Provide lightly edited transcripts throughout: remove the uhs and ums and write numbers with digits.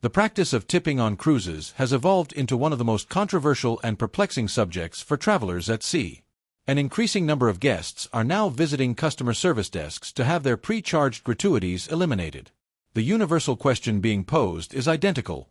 The practice of tipping on cruises has evolved into one of the most controversial and perplexing subjects for travelers at sea. An increasing number of guests are now visiting customer service desks to have their pre-charged gratuities eliminated. The universal question being posed is identical.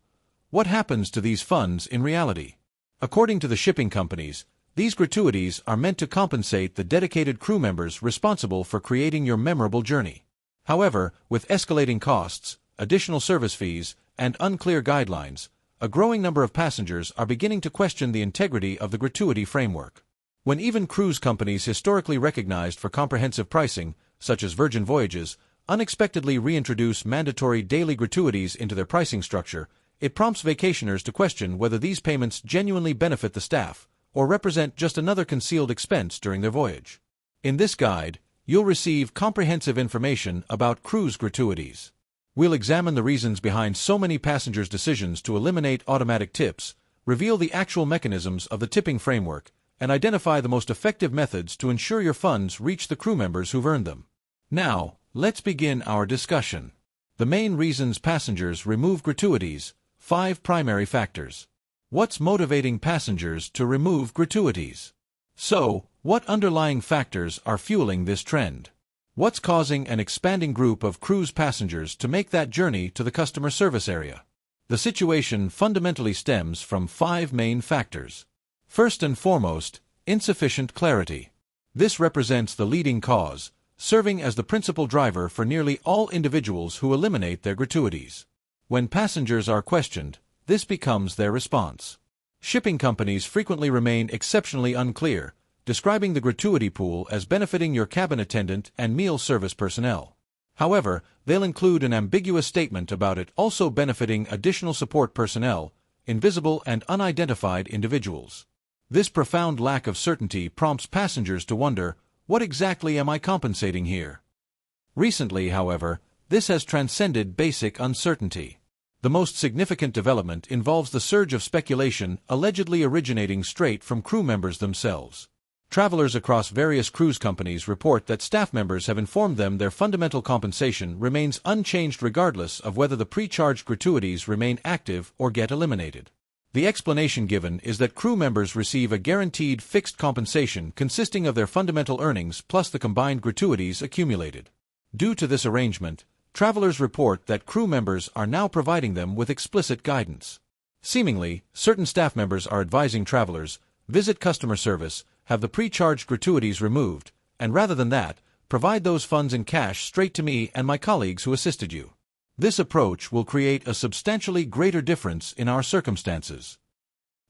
What happens to these funds in reality? According to the shipping companies, these gratuities are meant to compensate the dedicated crew members responsible for creating your memorable journey. However, with escalating costs, additional service fees, and unclear guidelines, a growing number of passengers are beginning to question the integrity of the gratuity framework. When even cruise companies historically recognized for comprehensive pricing, such as Virgin Voyages, unexpectedly reintroduce mandatory daily gratuities into their pricing structure, it prompts vacationers to question whether these payments genuinely benefit the staff or represent just another concealed expense during their voyage. In this guide, you'll receive comprehensive information about cruise gratuities. We'll examine the reasons behind so many passengers' decisions to eliminate automatic tips, reveal the actual mechanisms of the tipping framework, and identify the most effective methods to ensure your funds reach the crew members who've earned them. Now, let's begin our discussion. The main reasons passengers remove gratuities: 5 primary factors. What's motivating passengers to remove gratuities? So, what underlying factors are fueling this trend? What's causing an expanding group of cruise passengers to make that journey to the customer service area? The situation fundamentally stems from 5 main factors. First and foremost, insufficient clarity. This represents the leading cause, serving as the principal driver for nearly all individuals who eliminate their gratuities. When passengers are questioned, this becomes their response. Shipping companies frequently remain exceptionally unclear, describing the gratuity pool as benefiting your cabin attendant and meal service personnel. However, they'll include an ambiguous statement about it also benefiting additional support personnel, invisible and unidentified individuals. This profound lack of certainty prompts passengers to wonder, what exactly am I compensating here? Recently, however, this has transcended basic uncertainty. The most significant development involves the surge of speculation allegedly originating straight from crew members themselves. Travelers across various cruise companies report that staff members have informed them their fundamental compensation remains unchanged regardless of whether the pre-charged gratuities remain active or get eliminated. The explanation given is that crew members receive a guaranteed fixed compensation consisting of their fundamental earnings plus the combined gratuities accumulated. Due to this arrangement, travelers report that crew members are now providing them with explicit guidance. Seemingly, certain staff members are advising travelers, visit customer service, have the pre-charged gratuities removed, and rather than that, provide those funds in cash straight to me and my colleagues who assisted you. This approach will create a substantially greater difference in our circumstances.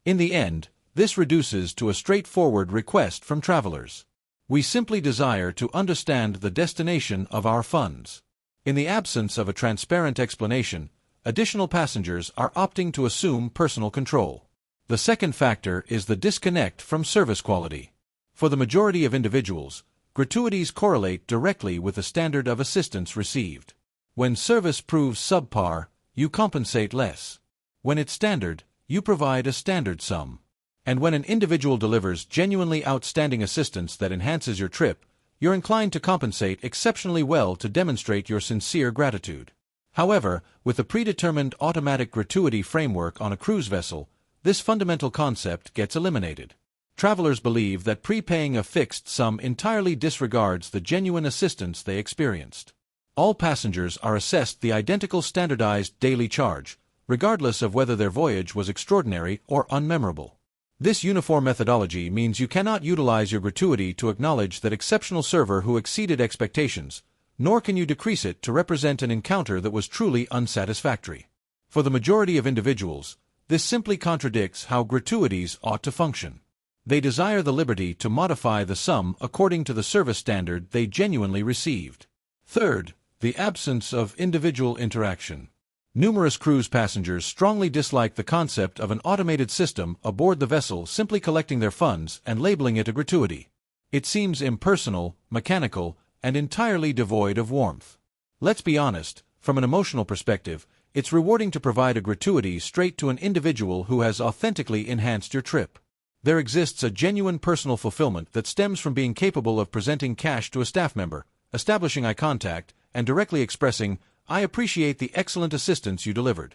In the end, this reduces to a straightforward request from travelers. We simply desire to understand the destination of our funds. In the absence of a transparent explanation, additional passengers are opting to assume personal control. The second factor is the disconnect from service quality. For the majority of individuals, gratuities correlate directly with the standard of assistance received. When service proves subpar, you compensate less. When it's standard, you provide a standard sum. And when an individual delivers genuinely outstanding assistance that enhances your trip, you're inclined to compensate exceptionally well to demonstrate your sincere gratitude. However, with the predetermined automatic gratuity framework on a cruise vessel, this fundamental concept gets eliminated. Travelers believe that prepaying a fixed sum entirely disregards the genuine assistance they experienced. All passengers are assessed the identical standardized daily charge, regardless of whether their voyage was extraordinary or unmemorable. This uniform methodology means you cannot utilize your gratuity to acknowledge that exceptional server who exceeded expectations, nor can you decrease it to represent an encounter that was truly unsatisfactory. For the majority of individuals, this simply contradicts how gratuities ought to function. They desire the liberty to modify the sum according to the service standard they genuinely received. Third, the absence of individual interaction. Numerous cruise passengers strongly dislike the concept of an automated system aboard the vessel simply collecting their funds and labeling it a gratuity. It seems impersonal, mechanical, and entirely devoid of warmth. Let's be honest, from an emotional perspective, it's rewarding to provide a gratuity straight to an individual who has authentically enhanced your trip. There exists a genuine personal fulfillment that stems from being capable of presenting cash to a staff member, establishing eye contact, and directly expressing, "I appreciate the excellent assistance you delivered."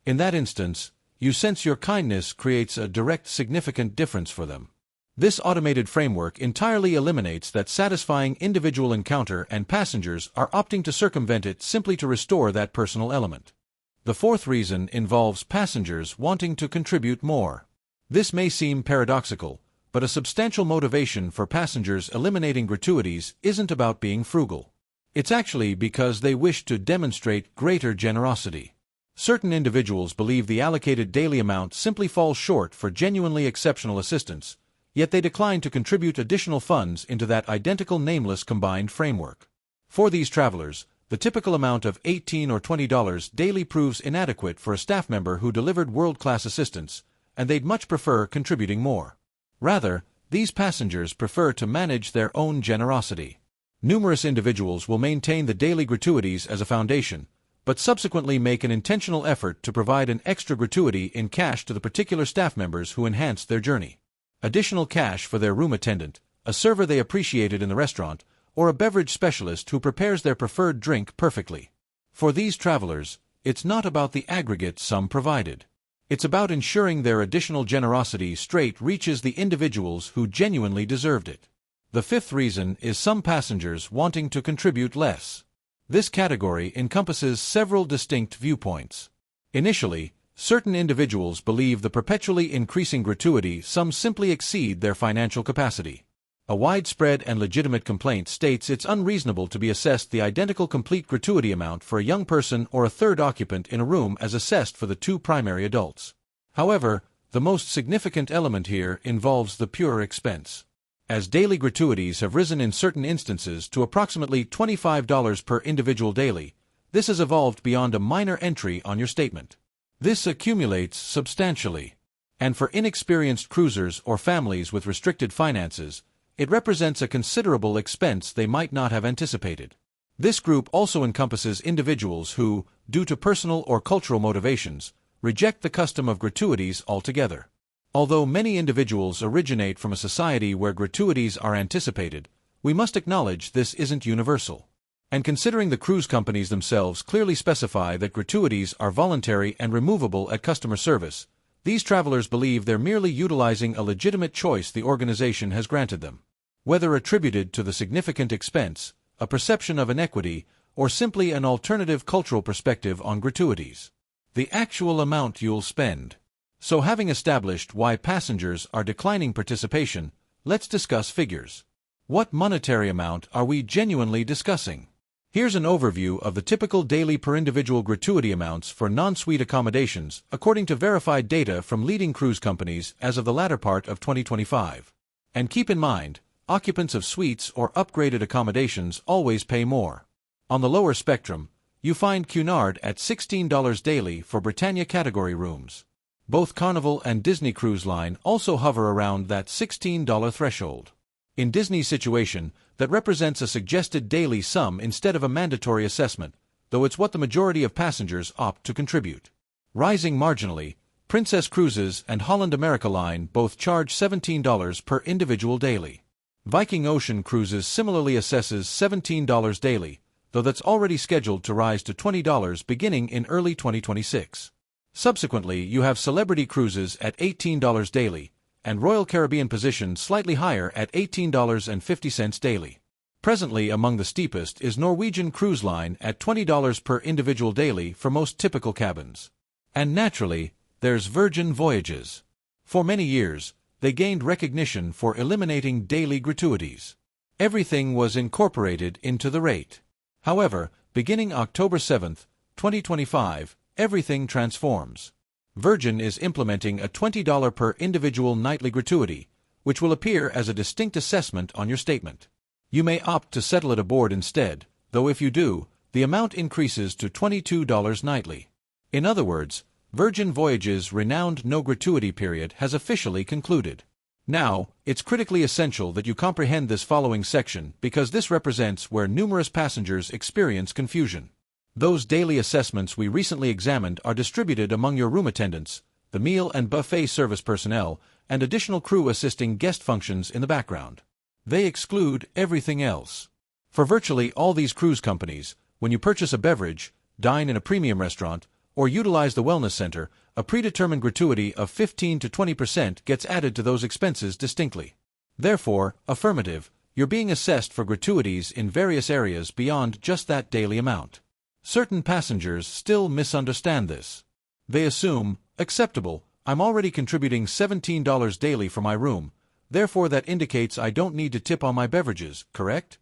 In that instance, you sense your kindness creates a direct significant difference for them. This automated framework entirely eliminates that satisfying individual encounter, and passengers are opting to circumvent it simply to restore that personal element. The fourth reason involves passengers wanting to contribute more. This may seem paradoxical, but a substantial motivation for passengers eliminating gratuities isn't about being frugal. It's actually because they wish to demonstrate greater generosity. Certain individuals believe the allocated daily amount simply falls short for genuinely exceptional assistance, yet they decline to contribute additional funds into that identical nameless combined framework. For these travelers, the typical amount of $18 or $20 daily proves inadequate for a staff member who delivered world-class assistance, and they'd much prefer contributing more. Rather, these passengers prefer to manage their own generosity. Numerous individuals will maintain the daily gratuities as a foundation, but subsequently make an intentional effort to provide an extra gratuity in cash to the particular staff members who enhanced their journey. Additional cash for their room attendant, a server they appreciated in the restaurant, or a beverage specialist who prepares their preferred drink perfectly. For these travelers, it's not about the aggregate sum provided. It's about ensuring their additional generosity straight reaches the individuals who genuinely deserved it. The fifth reason is some passengers wanting to contribute less. This category encompasses several distinct viewpoints. Initially, certain individuals believe the perpetually increasing gratuity sums simply exceed their financial capacity. A widespread and legitimate complaint states it's unreasonable to be assessed the identical complete gratuity amount for a young person or a third occupant in a room as assessed for the two primary adults. However, the most significant element here involves the pure expense. As daily gratuities have risen in certain instances to approximately $25 per individual daily, this has evolved beyond a minor entry on your statement. This accumulates substantially, and for inexperienced cruisers or families with restricted finances, it represents a considerable expense they might not have anticipated. This group also encompasses individuals who, due to personal or cultural motivations, reject the custom of gratuities altogether. Although many individuals originate from a society where gratuities are anticipated, we must acknowledge this isn't universal. And considering the cruise companies themselves clearly specify that gratuities are voluntary and removable at customer service, these travelers believe they're merely utilizing a legitimate choice the organization has granted them. Whether attributed to the significant expense, a perception of inequity, or simply an alternative cultural perspective on gratuities. The actual amount you'll spend. So having established why passengers are declining participation, let's discuss figures. What monetary amount are we genuinely discussing? Here's an overview of the typical daily per individual gratuity amounts for non-suite accommodations according to verified data from leading cruise companies as of the latter part of 2025. And keep in mind, occupants of suites or upgraded accommodations always pay more. On the lower spectrum, you find Cunard at $16 daily for Britannia category rooms. Both Carnival and Disney Cruise Line also hover around that $16 threshold. In Disney's situation, that represents a suggested daily sum instead of a mandatory assessment, though it's what the majority of passengers opt to contribute. Rising marginally, Princess Cruises and Holland America Line both charge $17 per individual daily. Viking Ocean Cruises similarly assesses $17 daily, though that's already scheduled to rise to $20 beginning in early 2026. Subsequently, you have Celebrity Cruises at $18 daily, and Royal Caribbean positioned slightly higher at $18.50 daily. Presently among the steepest is Norwegian Cruise Line at $20 per individual daily for most typical cabins. And naturally, there's Virgin Voyages. For many years, they gained recognition for eliminating daily gratuities. Everything was incorporated into the rate. However, beginning October 7, 2025, everything transforms. Virgin is implementing a $20 per individual nightly gratuity, which will appear as a distinct assessment on your statement. You may opt to settle it aboard instead, though if you do, the amount increases to $22 nightly. In other words, Virgin Voyages' renowned no gratuity period has officially concluded. Now, it's critically essential that you comprehend this following section because this represents where numerous passengers experience confusion. Those daily assessments we recently examined are distributed among your room attendants, the meal and buffet service personnel, and additional crew assisting guest functions in the background. They exclude everything else. For virtually all these cruise companies, when you purchase a beverage, dine in a premium restaurant, or utilize the wellness center, a predetermined gratuity of 15 to 20% gets added to those expenses distinctly. Therefore, affirmative, you're being assessed for gratuities in various areas beyond just that daily amount. Certain passengers still misunderstand this. They assume, acceptable, I'm already contributing $17 daily for my room, therefore that indicates I don't need to tip on my beverages, correct?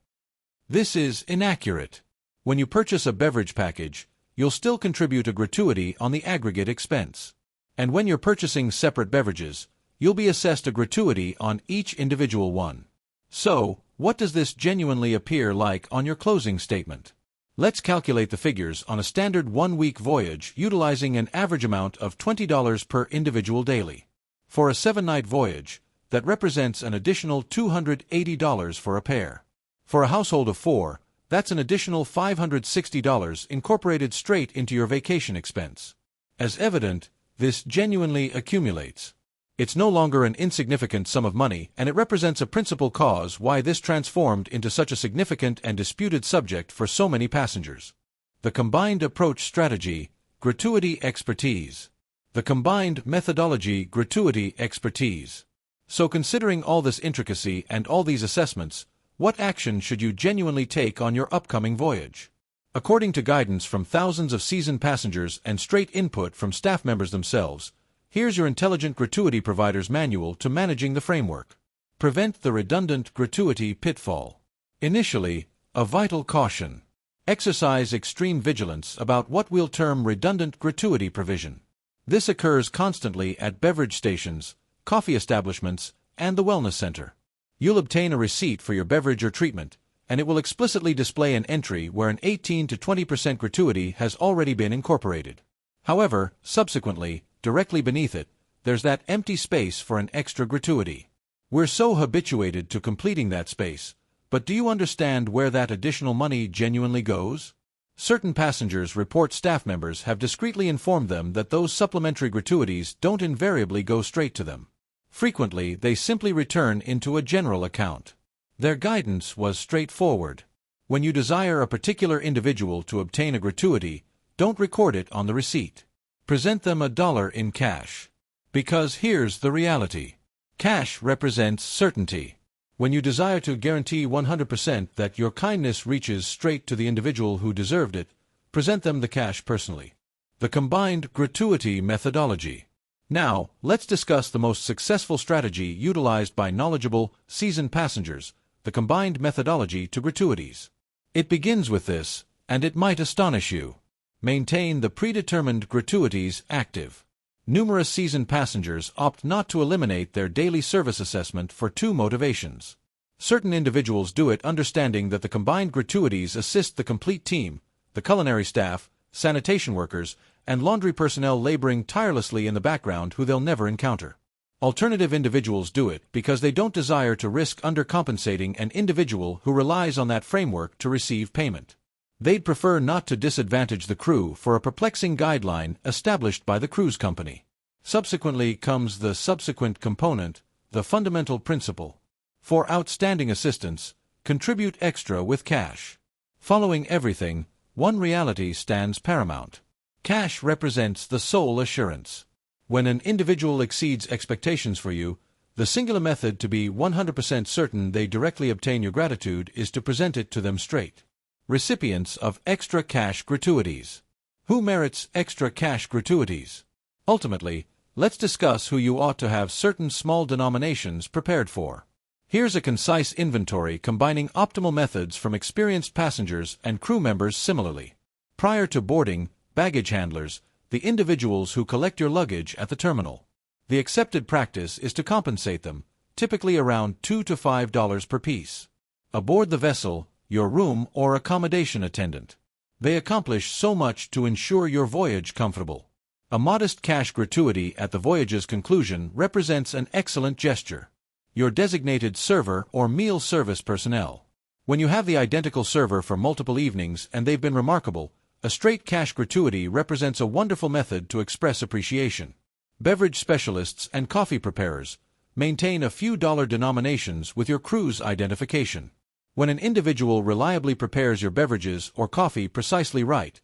This is inaccurate. When you purchase a beverage package, you'll still contribute a gratuity on the aggregate expense. And when you're purchasing separate beverages, you'll be assessed a gratuity on each individual one. So, what does this genuinely appear like on your closing statement? Let's calculate the figures on a standard one-week voyage utilizing an average amount of $20 per individual daily. For a 7-night voyage, that represents an additional $280 for a pair. For a household of 4, that's an additional $560 incorporated straight into your vacation expense. As evident, this genuinely accumulates. It's no longer an insignificant sum of money, and it represents a principal cause why this transformed into such a significant and disputed subject for so many passengers. The combined approach strategy, gratuity expertise. The combined methodology, gratuity expertise. So considering all this intricacy and all these assessments, what action should you genuinely take on your upcoming voyage? According to guidance from thousands of seasoned passengers and straight input from staff members themselves, here's your intelligent gratuity provider's manual to managing the framework. Prevent the redundant gratuity pitfall. Initially, a vital caution. Exercise extreme vigilance about what we'll term redundant gratuity provision. This occurs constantly at beverage stations, coffee establishments, and the wellness center. You'll obtain a receipt for your beverage or treatment, and it will explicitly display an entry where an 18 to 20% gratuity has already been incorporated. However, subsequently, directly beneath it, there's that empty space for an extra gratuity. We're so habituated to completing that space, but do you understand where that additional money genuinely goes? Certain passengers report staff members have discreetly informed them that those supplementary gratuities don't invariably go straight to them. Frequently, they simply return into a general account. Their guidance was straightforward. When you desire a particular individual to obtain a gratuity, don't record it on the receipt. Present them $1 in cash. Because here's the reality. Cash represents certainty. When you desire to guarantee 100% that your kindness reaches straight to the individual who deserved it, present them the cash personally. The combined gratuity methodology. Now, let's discuss the most successful strategy utilized by knowledgeable, seasoned passengers, the combined methodology to gratuities. It begins with this, and it might astonish you. Maintain the predetermined gratuities active. Numerous seasoned passengers opt not to eliminate their daily service assessment for 2 motivations. Certain individuals do it understanding that the combined gratuities assist the complete team, the culinary staff, sanitation workers, and laundry personnel laboring tirelessly in the background who they'll never encounter. Alternative individuals do it because they don't desire to risk undercompensating an individual who relies on that framework to receive payment. They'd prefer not to disadvantage the crew for a perplexing guideline established by the cruise company. Subsequently comes the subsequent component, the fundamental principle. For outstanding assistance, contribute extra with cash. Following everything, one reality stands paramount. Cash represents the sole assurance. When an individual exceeds expectations for you, the singular method to be 100% certain they directly obtain your gratitude is to present it to them straight. Recipients of extra cash gratuities. Who merits extra cash gratuities? Ultimately, let's discuss who you ought to have certain small denominations prepared for. Here's a concise inventory combining optimal methods from experienced passengers and crew members similarly. Prior to boarding, baggage handlers, the individuals who collect your luggage at the terminal. The accepted practice is to compensate them, typically around $2 to $5 per piece. Aboard the vessel, your room or accommodation attendant. They accomplish so much to ensure your voyage comfortable. A modest cash gratuity at the voyage's conclusion represents an excellent gesture. Your designated server or meal service personnel. When you have the identical server for multiple evenings and they've been remarkable, a straight cash gratuity represents a wonderful method to express appreciation. Beverage specialists and coffee preparers maintain a few dollar denominations with your crew's identification. When an individual reliably prepares your beverages or coffee precisely right,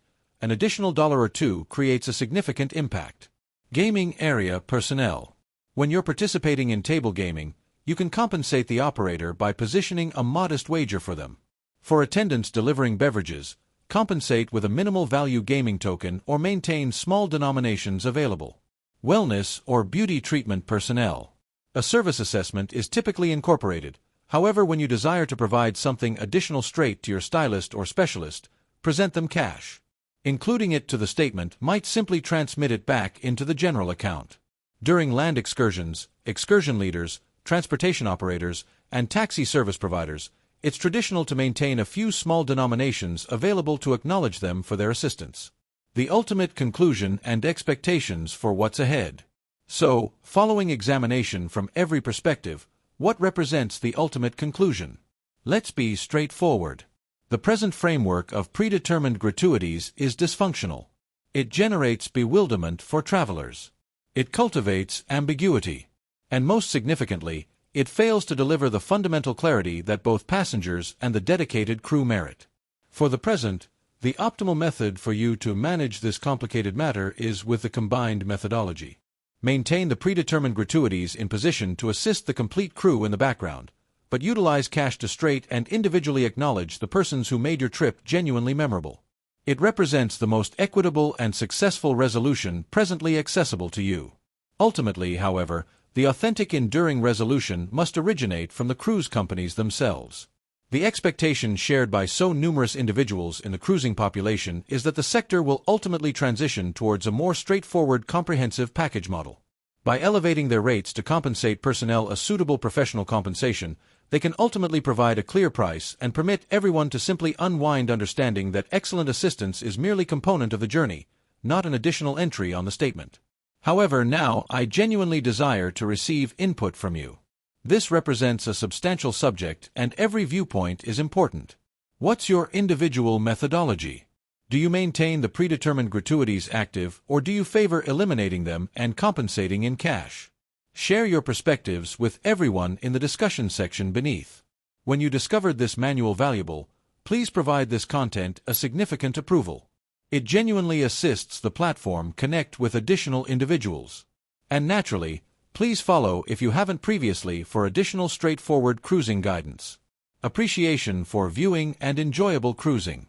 an additional $1 or $2 creates a significant impact. Gaming area personnel. When you're participating in table gaming, you can compensate the operator by positioning a modest wager for them. For attendants delivering beverages, compensate with a minimal value gaming token or maintain small denominations available. Wellness or beauty treatment personnel. A service assessment is typically incorporated. However, when you desire to provide something additional straight to your stylist or specialist, present them cash. Including it to the statement might simply transmit it back into the general account. During land excursions, excursion leaders, transportation operators, and taxi service providers, it's traditional to maintain a few small denominations available to acknowledge them for their assistance. The ultimate conclusion and expectations for what's ahead. So, following examination from every perspective, what represents the ultimate conclusion? Let's be straightforward. The present framework of predetermined gratuities is dysfunctional. It generates bewilderment for travelers. It cultivates ambiguity. And most significantly, it fails to deliver the fundamental clarity that both passengers and the dedicated crew merit. For the present, the optimal method for you to manage this complicated matter is with the combined methodology. Maintain the predetermined gratuities in position to assist the complete crew in the background, but utilize cash to straight and individually acknowledge the persons who made your trip genuinely memorable. It represents the most equitable and successful resolution presently accessible to you. Ultimately, however, the authentic enduring resolution must originate from the cruise companies themselves. The expectation shared by so numerous individuals in the cruising population is that the sector will ultimately transition towards a more straightforward comprehensive package model. By elevating their rates to compensate personnel a suitable professional compensation, they can ultimately provide a clear price and permit everyone to simply unwind understanding that excellent assistance is merely a component of the journey, not an additional entry on the statement. However, now I genuinely desire to receive input from you. This represents a substantial subject and every viewpoint is important. What's your individual methodology? Do you maintain the predetermined gratuities active or do you favor eliminating them and compensating in cash? Share your perspectives with everyone in the discussion section beneath. When you discovered this manual valuable, please provide this content a significant approval. It genuinely assists the platform connect with additional individuals. And naturally, please follow if you haven't previously for additional straightforward cruising guidance. Appreciation for viewing and enjoyable cruising.